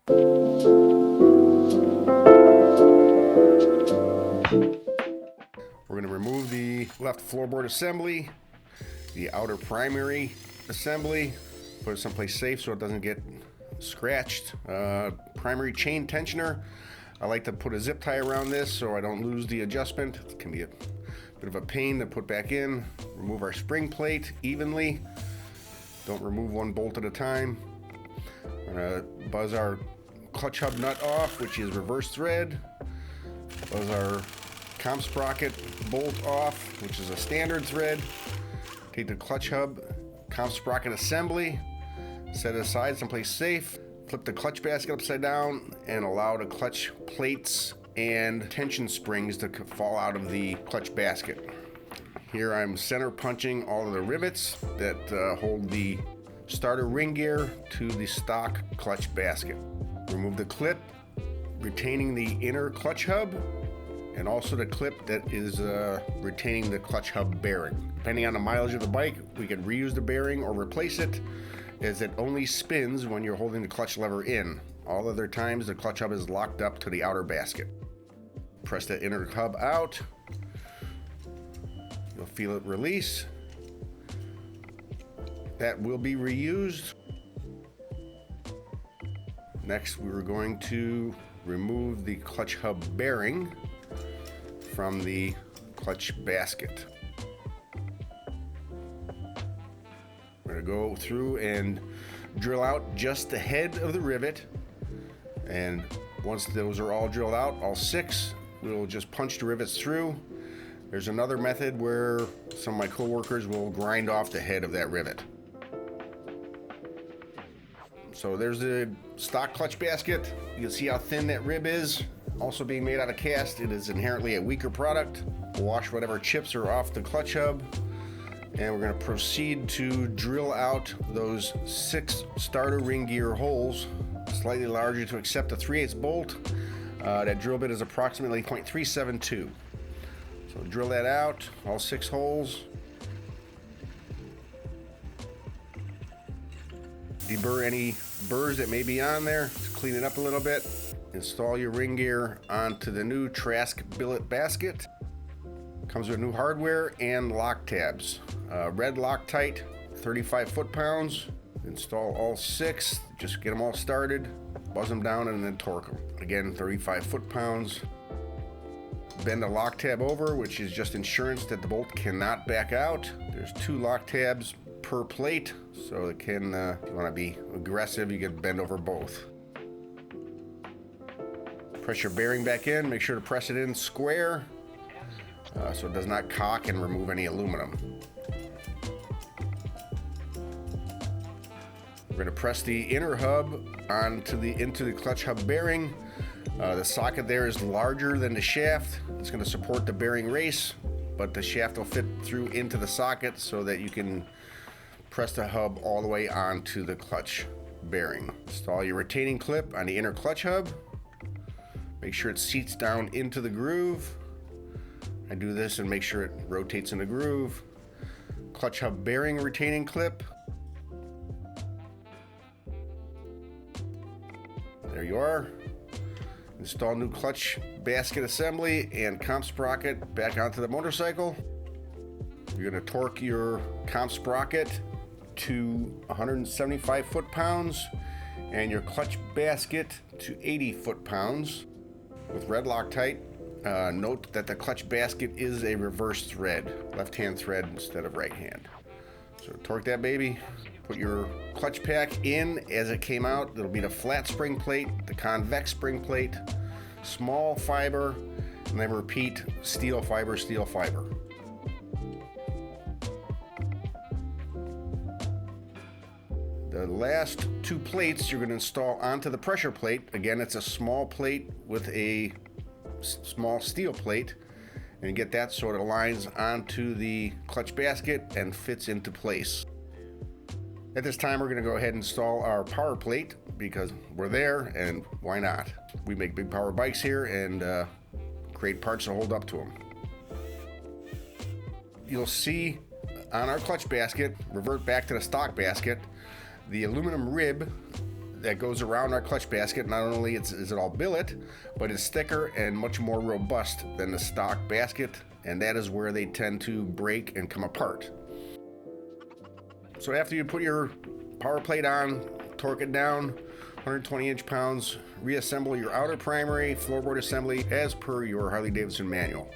We're going to remove the left floorboard assembly, the outer primary assembly, put it someplace safe so it doesn't get scratched. Primary chain tensioner, I like to put a zip tie around this so I don't lose the adjustment. It can be a bit of a pain to put back in. Remove our spring plate evenly. Don't remove one bolt at a time. We're going to buzz our clutch hub nut off, which is reverse thread. Buzz our comp sprocket bolt off, which is a standard thread. Take the clutch hub, comp sprocket assembly, set it aside someplace safe. Flip the clutch basket upside down and allow the clutch plates and tension springs to fall out of the clutch basket. Here I'm center punching all of the rivets that hold the starter ring gear to the stock clutch basket. Remove the clip retaining the inner clutch hub and also the clip that is retaining the clutch hub bearing. Depending on the mileage of the bike, we can reuse the bearing or replace it, as it only spins when you're holding the clutch lever in. All other times the clutch hub is locked up to the outer basket. Press the inner hub out. You'll feel it release. That will be reused. Next, we're going to remove the clutch hub bearing from the clutch basket. We're going to go through and drill out just the head of the rivet, and once those are all drilled out, all 6, we'll just punch the rivets through. There's another method where some of my coworkers will grind off the head of that rivet. So there's the stock clutch basket. You can see how thin that rib is. Also being made out of cast, it is inherently a weaker product. We'll wash whatever chips are off the clutch hub, and we're going to proceed to drill out those 6 starter ring gear holes, slightly larger to accept a 3/8 bolt. That drill bit is approximately 0.372. So drill that out, all 6 holes. Deburr any burrs that may be on there. Just clean it up a little bit. Install your ring gear onto the new Trask Billet basket. Comes with new hardware and lock tabs. Red Loctite, 35 foot-pounds. Install all 6. Just get them all started, buzz them down, and then torque them. Again, 35 foot-pounds. Bend a lock tab over, which is just insurance that the bolt cannot back out. There's 2 lock tabs per plate, so it can, if you want to be aggressive, you can bend over both. Press your bearing back in. Make sure to press it in square so it does not cock and remove any aluminum. We're going to press the inner hub into the clutch hub bearing. The socket there is larger than the shaft. It's going to support the bearing race, but the shaft will fit through into the socket so that you can press the hub all the way onto the clutch bearing. Install your retaining clip on the inner clutch hub. Make sure it seats down into the groove. I do this and make sure it rotates in the groove. Clutch hub bearing retaining clip. There you are. Install new clutch basket assembly and comp sprocket back onto the motorcycle. You're going to torque your comp sprocket to 175 foot-pounds and your clutch basket to 80 foot-pounds with red Loctite. Note that the clutch basket is a reverse thread, left-hand thread instead of right-hand. So torque that baby. Put your clutch pack in as it came out. It'll be the flat spring plate, the convex spring plate, small fiber, and then repeat steel fiber, steel fiber. The last 2 plates you're going to install onto the pressure plate. Again, it's a small plate with a small steel plate, and get that so it aligns onto the clutch basket and fits into place. At this time, we're going to go ahead and install our power plate because we're there, and why not? We make big power bikes here and create parts to hold up to them. You'll see on our clutch basket, revert back to the stock basket, the aluminum rib that goes around our clutch basket. Not only is it all billet, but it's thicker and much more robust than the stock basket, and that is where they tend to break and come apart. So after you put your power plate on, torque it down, 120 inch-pounds, reassemble your outer primary floorboard assembly as per your Harley-Davidson manual.